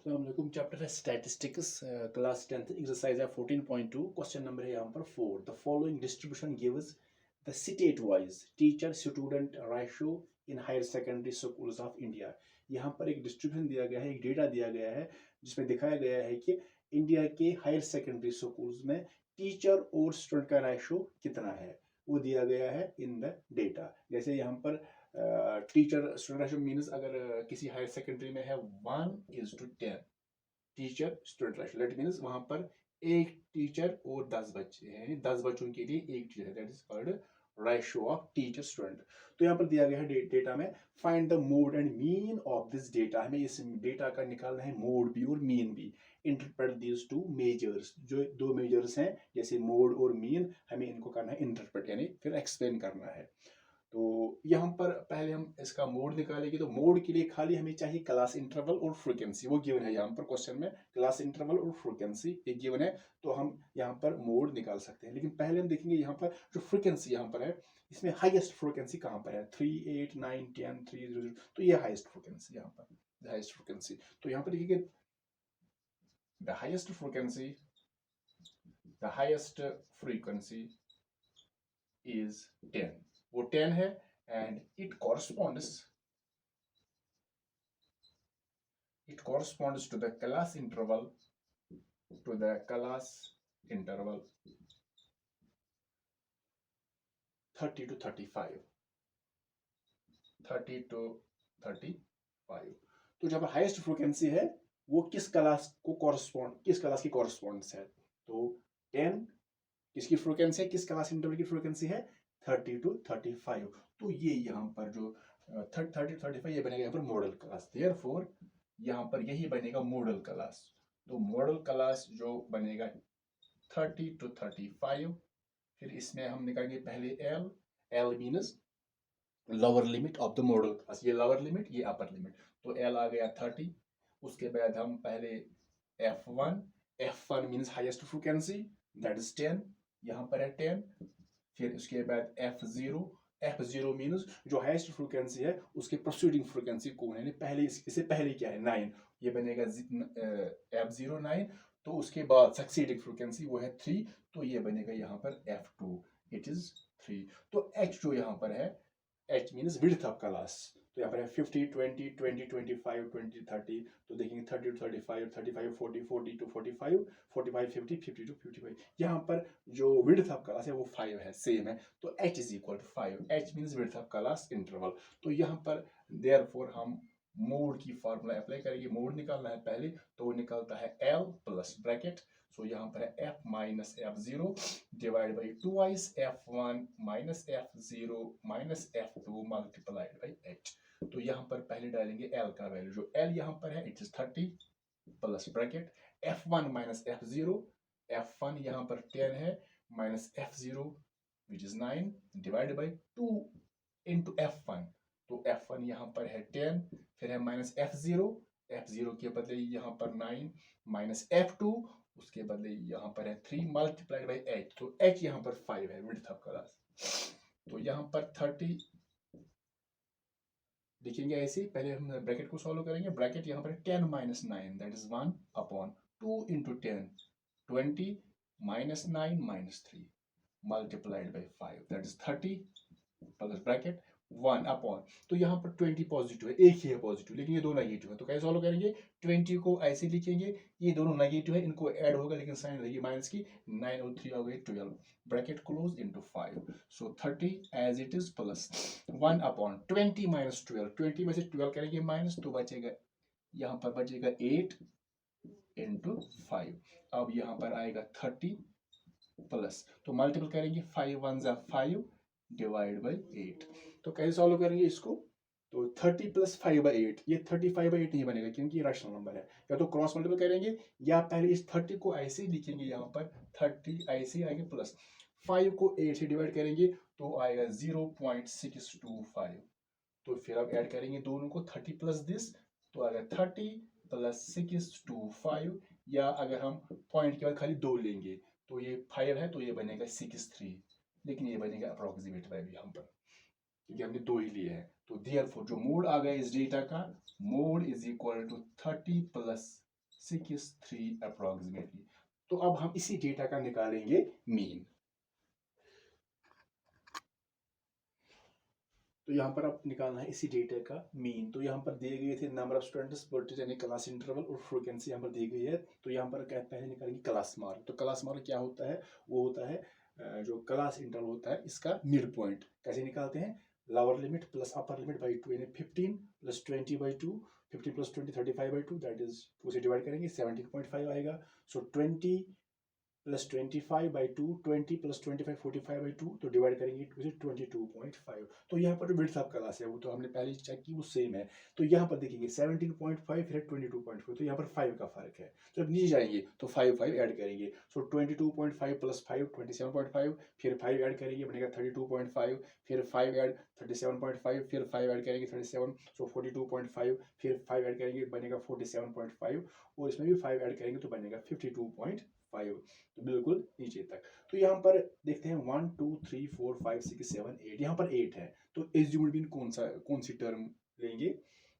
अस्सलाम चैप्टर है statistics class 10th exercise है 14.2 क्वेश्चन नंबर है यहाँ पर 4 the following distribution gives the state wise teacher student ratio in higher secondary schools of India. यहाँ पर एक डिस्ट्रीब्यूशन दिया गया है, एक डेटा दिया गया है जिसमें दिखाया गया है कि इंडिया के हायर सेकेंडरी स्कूल्स में टीचर और स्टूडेंट का रेशियो कितना है, वो दिया गया है इन द डेटा। जैसे यहाँ पर टीचर स्टूडेंट रेशियो मीन्स अगर किसी हायर सेकेंडरी में है 1:10 teacher student ratio, that means वहां पर एक टीचर और 10 बच्चे हैं, 10 बच्चों के लिए एक टीचर है, that is called ratio of teacher student. तो यहाँ पर दिया गया है डेटा में find the mode and mean of this data, हमें इस डेटा का निकालना है मोड भी और मीन भी। इंटरप्रेट दीज टू मेजर्स, जो दो मेजर्स हैं जैसे मोड और मीन, हमें इनको करना है इंटरप्रेट यानी फिर एक्सप्लेन करना है। तो यहाँ पर पहले हम इसका मोड निकालेंगे, तो मोड के लिए खाली हमें चाहिए क्लास इंटरवल और फ्रीक्वेंसी, वो गिवन है यहाँ पर क्वेश्चन में, क्लास इंटरवल और फ्रीक्वेंसी एक गिवन है, तो हम यहाँ पर मोड निकाल सकते हैं। लेकिन पहले हम देखेंगे यहाँ पर जो फ्रीक्वेंसी यहाँ पर है, इसमें हाईएस्ट फ्रीक्वेंसी कहाँ पर है, 3, 8, 9, 10, 300, तो ये हाईएस्ट फ्रीक्वेंसी यहाँ पर, हाईएस्ट फ्रीक्वेंसी। तो यहाँ पर देखिए the highest frequency, the highest frequency is 10, वो 10 है, and it corresponds to the class interval, to the class interval 30 to 35, 30 to 35। तो जब हाईएस्ट फ्रीक्वेंसी है वो किस क्लास को कॉरस्पॉन्ड, किस क्लास की कॉरस्पॉन्ड्स है, तो 10 किसकी फ्रीक्वेंसी है, किस क्लास इंटरवल की फ्रीक्वेंसी है, 30 to 35। तो ये यहाँ पर जो 30 to 35 ये बनेगा यहाँ पर मॉडल क्लास, देयरफॉर यहाँ पर यही बनेगा मॉडल क्लास। तो मॉडल क्लास जो बनेगा 30 to 35, फिर इसमें हम निकालेंगे पहले L, L मीनस lower limit of the model class, ये लोअर लिमिट ये अपर लिमिट, तो एल आ गया 30। उसके बाद हम पहले F1, F1 means highest frequency that is 10, यहाँ पर है 10। फिर उसके बाद F0, F0 मीन्स जो हाईएस्ट फ्रीक्वेंसी है उसके प्रोसीडिंग फ्रीक्वेंसी कौन है, पहले इससे पहले क्या है 9, ये बनेगा F0 9। तो उसके बाद सक्सीडिंग फ्रीक्वेंसी वो है 3, तो ये बनेगा यहाँ पर F2, इट इज 3। तो H जो यहाँ पर है, H means width of class, तो यहाँ पर है 50, 20, 20, 25, 20, 30। तो देखेंगे 30 to 35, 35, 40, 40 to 45, 45, 50, 50 to 55। यहाँ पर जो विड्थ ऑफ क्लास है वो 5 है, सेम है, तो H is equal to 5, H means width of class interval. तो यहाँ पर देयरफॉर हम मोड की फॉर्मूला अप्लाई करेंगे, मोड निकालना है पहले, तो वो निकलता है L प्लस ब्रैकेट, सो यहाँ पर है F minus F0 divide by 2 F1 minus F0 minus F2 multiplied by H। तो यहाँ पर पहले डालेंगे L का वैल्यू, जो L यहाँ पर है it is 30 plus bracket F1 minus F0, F1 यहाँ पर 10 है minus F0 which is 9 divide by 2 into F1, तो F1 यहाँ पर है 10, फिर है माइनस F0, F0 के बदले यहाँ पर 9 माइनस F2, उसके बदले यहाँ पर है 3 मल्टीप्लाइड बाई H, तो H यहाँ पर 5 है विड्थ ऑफ क्लास। तो यहाँ पर 30 लिखेंगे ऐसे, पहले हम ब्रैकेट को सॉल्व करेंगे, ब्रैकेट यहाँ पर 10 minus 9 that is 1 upon 2 into 10 20 minus 9 minus 3 multiplied by 5 that is 30 plus bracket 1 upon, तो यहाँ पर 20 पॉजिटिव है, एक ही है पॉजिटिव, लेकिन ये दो नेगेटिव है, तो कैसे सॉल्व करेंगे, 20 को ऐसे लिखेंगे, ये दोनों नेगेटिव है, इनको ऐड होगा लेकिन साइन रहेगी माइनस की, 9 और 3 हो गए 12, bracket close into 5, so 30 as it is plus 1 upon 20 minus 12, 20 में से 12 करेंगे माइनस, तो बचेगा यहाँ पर बचेगा 8 इंटू 5। अब यहाँ पर आएगा 30 प्लस, तो मल्टीपल करेंगे 5 1 जा 5 डिवाइड बाई 8। तो कैसे सॉल्व करेंगे इसको, तो 30 प्लस 5/8, ये 35/8 नहीं बनेगा क्योंकि ये रैशनल नंबर है, या तो क्रॉस मल्टीपल करेंगे या पहले इस 30 को ऐसे ही लिखेंगे, यहाँ पर 30 ऐसे ही आएंगे प्लस 5 को 8 से डिवाइड करेंगे तो आएगा 0.625, तो फिर आप ऐड करेंगे दोनों को 30 प्लस दिस, तो आएगा 30 प्लस 625, या अगर हम पॉइंट के बाद खाली 2 लेंगे तो ये 5 है तो ये बनेगा 63, लेकिन ये बनेगा अप्रोक्सीमेट वैल्यू यहाँ पर क्योंकि हमने 2 ही लिए हैं। तो देयरफॉर जो मोड आ गया इस डेटा का, mode is equal to 30 plus 63 approximately. तो अब हम इसी डेटा का निकालेंगे मीन। तो यहाँ पर अब निकालना है इसी डेटा का मीन। तो यहाँ पर दिए गए थे नंबर ऑफ स्टूडेंट्स, वोल्टेज यानी क्लास इंटरवल, और फ्रीक्वेंसी यहाँ पर दी गई है। तो यहाँ पर क्या पहले निकालेंगे क्लास मार्क। तो क्लास मार्क क्या होता है? वो होता है जो क्लास इंटरवल होता है इसका मिड पॉइंट। कैसे निकालते हैं? Lower limit plus upper limit by 2, यानी 15 plus 20 by 2, 15 plus 20 35 by 2, that is 2 से डिवाइड करेंगे 17.5 आएगा। सो 20 प्लस 25 बाई 2, 20 प्लस 25 45 बाई 2, तो डिवाइड करेंगे 2 से 22.5। तो यहाँ पर जो विड्थ ऑफ क्लास है वो तो हमने पहले चेक की, वो सेम है। तो यहाँ पर देखेंगे 17.5 फिर 22.5, तो यहाँ पर 5 का फर्क है। तो जब नीचे जाएंगे तो 5 ऐड करेंगे। सो 22.5 प्लस 5 27.5, फिर 5 ऐड करेंगे बनेगा 32.5, फिर 5 ऐड 37.5, फिर 5 ऐड करेंगे 37, सो 42.5, फिर 5 ऐड करेंगे बनेगा 47.5, और इसमें भी 5 ऐड करेंगे तो बनेगा 52.5। तो बिल्कुल नीचे तक। तो यहाँ पर देखते हैं 1 2 3 4 5 6 7 8, यहाँ पर 8 है। तो एज्यूम्ड मीन कौन सी टर्म लेंगे?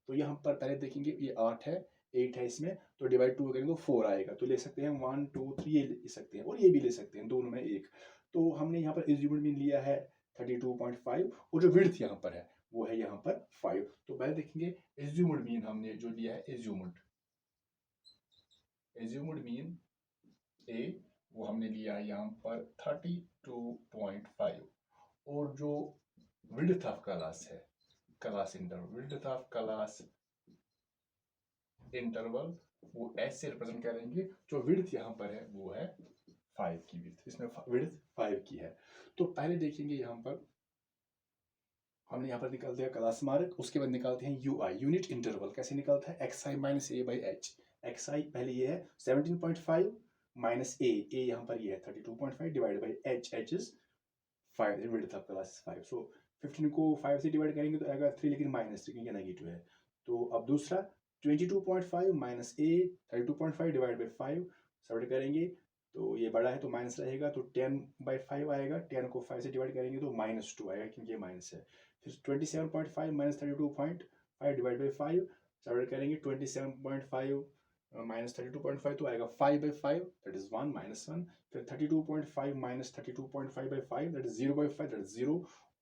तो यहाँ पर पहले देखेंगे ये 8 है, 8 है इसमें, तो डिवाइड 2 करेंगे तो 4 आएगा। तो ले सकते हैं 1 2 3, ये ले सकते हैं और ये भी ले सकते हैं, दोनों में एक। तो हमने यहाँ पर एज्यूम्ड मीन लिया है 32.5, और जो विड्थ यहाँ पर है वो है यहाँ पर 5। तो पहले देखेंगे एज्यूम्ड मीन हमने जो लिया है, एज्यूम्ड मीन ए, वो हमने लिया है यहाँ पर 32.5, और जो विड्थ ऑफ क्लास है, class interval, width of class interval वो ऐसे रिप्रेजेंट करेंगे। जो विड्थ यहाँ पर है वो है 5 की विड्थ, इसमें विड्थ 5 की है। तो पहले देखेंगे यहाँ पर हमने यहाँ पर निकाल दिया क्लास मार्क। उसके बाद निकालते हैं यू आई, यूनिट इंटरवल। कैसे निकालता है? X I minus A by H. X I पहले ये है 17.5 माइनस ए, यहाँ पर ये है 32.5 divide by H, H is 5, width of class 5। सो 15 को 5 से डिवाइड करेंगे तो आएगा 3, लेकिन माइनस 3 क्योंकि नेगेटिव है। तो अब दूसरा 22.5 minus A 32.5 divide by 5, subtract करेंगे तो ये बड़ा है तो माइनस रहेगा, तो 10/5 आएगा। 10 को 5 से डिवाइड करेंगे तो -2 आएगा क्योंकि ये माइनस है। फिर 27.5 माइनस 32.5 डिवाइड बाई 5, सब्ट्रैक्ट करेंगे 27.5 माइनस 32.5, तो आएगा 5/5, दैट इज 1 -1। फिर 32.5 minus 32.5/5, that is 0/5, that is 0।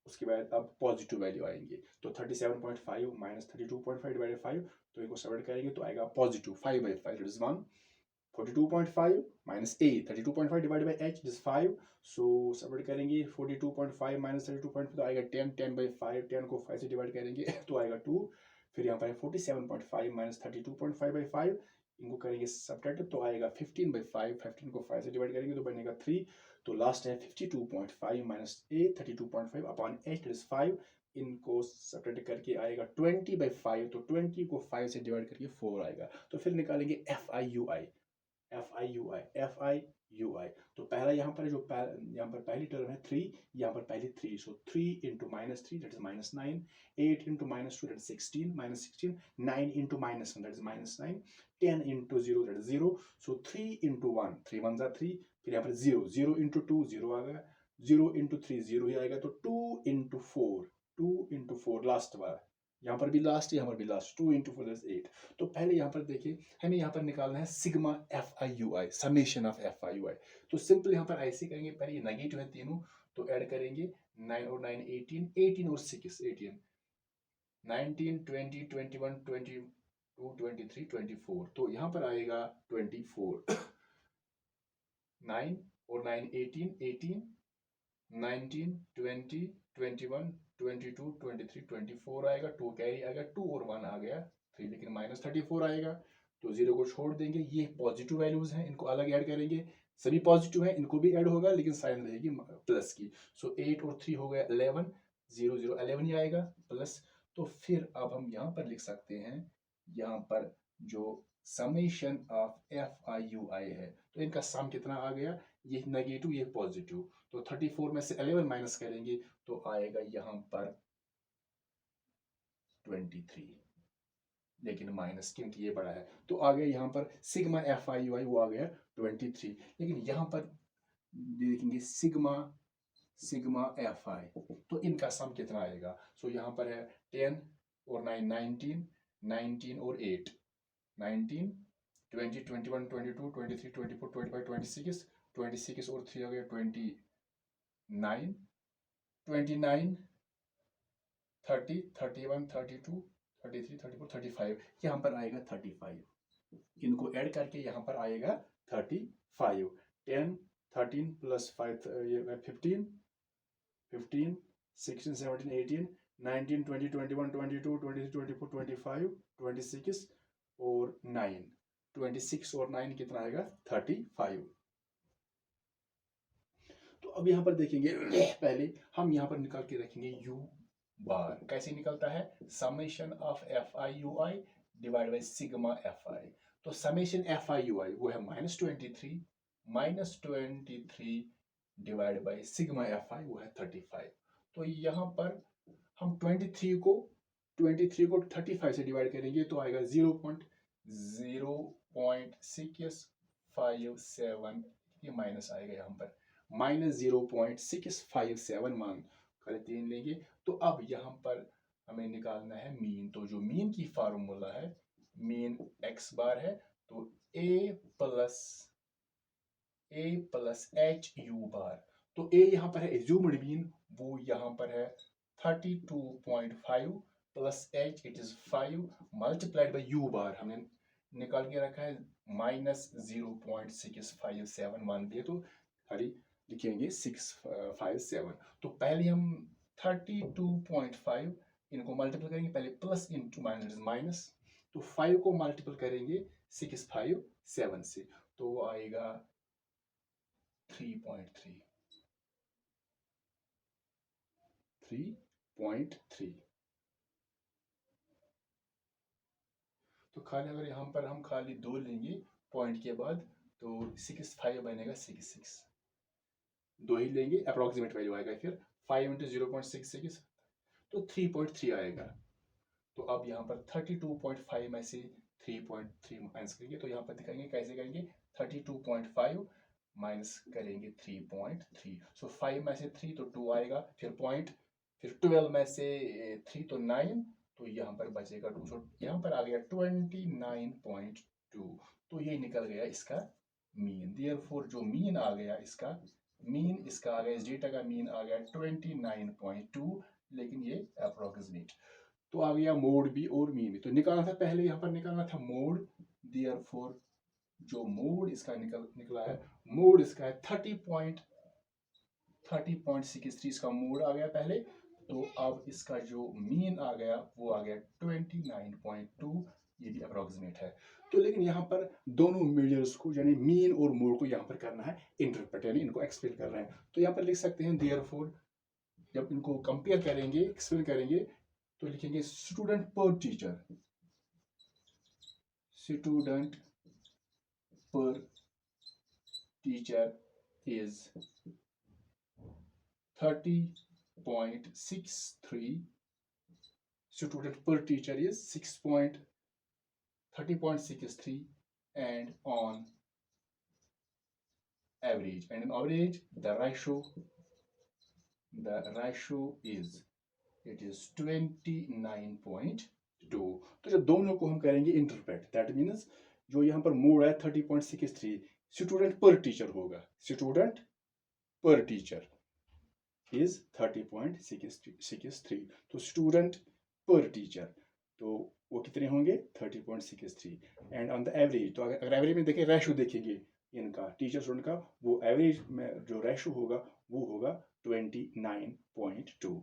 उसके बाद अब पॉजिटिव वैल्यू आएंगे, तो 37.5 माइनस 32.5 डिवाइड 5, तो इनको सब्ट्रैक्ट करेंगे तो आएगा positive 5/5, that is 1। 42.5 minus A 32.5 divide by H is 5, so subtract करेंगे 42.5 माइनस 32.5, तो आएगा 10/5, 10 को 5 से डिवाइड करेंगे तो आएगा 2। फिर यहाँ पर है 47.5 माइनस 32.5/5, इनको करेंगे सब्ट्रैक्ट तो आएगा 15/5, 15 को 5 से डिवाइड करेंगे तो बनेगा 3। तो लास्ट है 52.5 minus A 32.5 upon H is 5, इनको सब्ट्रैक्ट करके आएगा 20/5, तो 20 को 5 से डिवाइड करके 4 आएगा। तो फिर निकालेंगे F I U I, F I U I. तो पहला यहाँ पर जो यहाँ पर पहली टर्म है 3, यहाँ पर पहली 3, सो 3 into -3 that is -9, 8 into -2 that is 16, -16, 9 into -1 that is -9, 10 into 0 that is 0, so 3 into 1, 3 1 जा 3, फिर यहाँ पर 0, 0 इंटू 2 0 आ गया, 0 इंटू 3 0 ही आएगा, तो 2 इंटू 4, 2 इंटू 4 लास्ट बार, यहाँ पर भी लास्ट, यहाँ पर भी लास्ट, 2 इंटू 4 दैट इज 8। तो पहले यहाँ पर देखिए हमें यहाँ पर निकालना है sigma F I U I, summation of F I U I. तो सिंपल यहाँ पर ऐसे करेंगे, पहले ये नेगेटिव है तीनों, तो ऐड करेंगे 9 और 9 18, 18 और 6 18, 19 20 21 22 23 24, तो यहाँ पर आएगा 24। 9 और 9 18, 18 19 20 21 22 23 24 आएगा, 2 कैरी आएगा, 2 और 1 आ गया 3, लेकिन -34 आएगा। तो 0 को छोड़ देंगे, ये पॉजिटिव वैल्यूज हैं, इनको अलग ऐड करेंगे, सभी पॉजिटिव हैं, इनको भी ऐड होगा लेकिन साइन रहेगी प्लस की। सो 8 और 3 हो गया 11, 0 0 11 ही आएगा प्लस। तो फिर अब हम यहाँ पर लिख सकते हैं, यहाँ पर जो summation of F I U I है, तो इनका सम कितना आ गया, ये नेगेटिव ये पॉजिटिव, तो 34 में से 11 माइनस करेंगे तो आएगा यहाँ पर 23, लेकिन माइनस क्योंकि ये बड़ा है, तो आ गया यहाँ पर सिग्मा एफ आई यू आई, वो आ गया 23। लेकिन यहाँ पर देखेंगे सिग्मा एफ आई, तो इनका सम कितना आएगा। सो यहाँ पर है 10 और 9 19, 19 और 8 19, 20, 21, 22, 23, 24, 25, 26, 26 और 3 हो गया 29, 29, 30, 31, 32, 33, 34, 35, यहाँ पर आएगा 35। इनको ऐड करके यहाँ पर आएगा 35। 10, 13 प्लस 5 ये 15, 15, 16, 17, 18, 19, 20, 21, 22, 23, 24, 25, 26 और 9, 26 और 9 कितना आएगा 35। तो अब यहाँ पर देखेंगे पहले हम यहाँ पर निकाल के रखेंगे u बार। कैसे निकलता है? Summation of F I U I divide by sigma F आई। तो समेशन एफ आई यू आई वो है -23 डिवाइड बाई सिग्मा एफ आई वो है 35। तो यहाँ पर हम 23 को 35 से डिवाइड करेंगे तो आएगा 0.0657, ये माइनस आएगा यहाँ पर -0.657 मान कर 3 लेंगे। तो अब यहाँ पर हमें निकालना है मीन। तो जो मीन की फार्मूला है, मीन x बार है, तो a प्लस एच यू बार। तो a यहाँ पर है एज्यूम्ड मीन, वो यहाँ पर है 32.5 plus H it is 5 multiplied by U bar हमने निकाल के रखा है -0.6571 दिए, तो खाली लिखेंगे 657। तो पहले हम 32.5 इनको मल्टीपल करेंगे, पहले प्लस इंटू माइनस माइनस, तो 5 को मल्टीपल करेंगे 657 से तो आएगा 3.3। तो खाली अगर यहाँ पर हम खाली 2 लेंगे पॉइंट के बाद तो 65 बनेगा 66, 2 ही लेंगे, अप्रोक्सीमेट वैल्यू आएगा फिर 5 इंटू 0.66 तो 3.3 आएगा। तो अब यहाँ पर 32.5 में से 3.3 माइनस करेंगे, तो यहाँ पर दिखाएंगे कैसे करेंगे, 32.5 माइनस करेंगे 3.3, सो 5 में से 3 तो 2 आएगा, फिर पॉइंट, फिर 12 में से 3 तो 9, तो यहाँ पर बचेगा 2, सो यहाँ पर आ गया 29.2। तो ये निकल गया इसका मीन। देयरफॉर जो मीन आ गया इसका आ गया, इस डेटा का मीन आ गया 29.2, लेकिन ये अप्रोक्सीमेट। तो आ गया मोड भी और मीन भी। तो निकालना था पहले, यहाँ पर निकालना था मोड, देयरफॉर जो मोड इसका निकला है, मोड इसका है 30.63 इसका मोड आ गया पहले। तो अब इसका जो मीन आ गया वो आ गया 29.2, ये भी अप्रोक्सीमेट है। तो लेकिन यहाँ पर दोनों मेजर्स को यानी मीन और मोड को यहाँ पर करना है इंटरप्रेट, यानी इनको एक्सप्लेन कर रहे हैं। तो यहाँ पर लिख सकते हैं देयरफॉर जब इनको कंपेयर करेंगे, एक्सप्लेन करेंगे, तो लिखेंगे स्टूडेंट पर टीचर, स्टूडेंट पर teacher is 30.63, student per teacher is 30.63 and on average, and in average the ratio is it is 29.2। तो जब दोनों को हम करेंगे इंटरप्रेट, दैट मीन्स जो यहाँ पर मोड है 30.63 स्टूडेंट पर टीचर होगा, स्टूडेंट पर टीचर is 30.63, तो स्टूडेंट पर टीचर तो वो कितने होंगे 30.63 एंड ऑन द एवरेज। तो अगर एवरेज में देखें, रेशो देखेंगे इनका टीचर स्टूडेंट का, वो एवरेज में जो रेशो होगा वो होगा 29.2।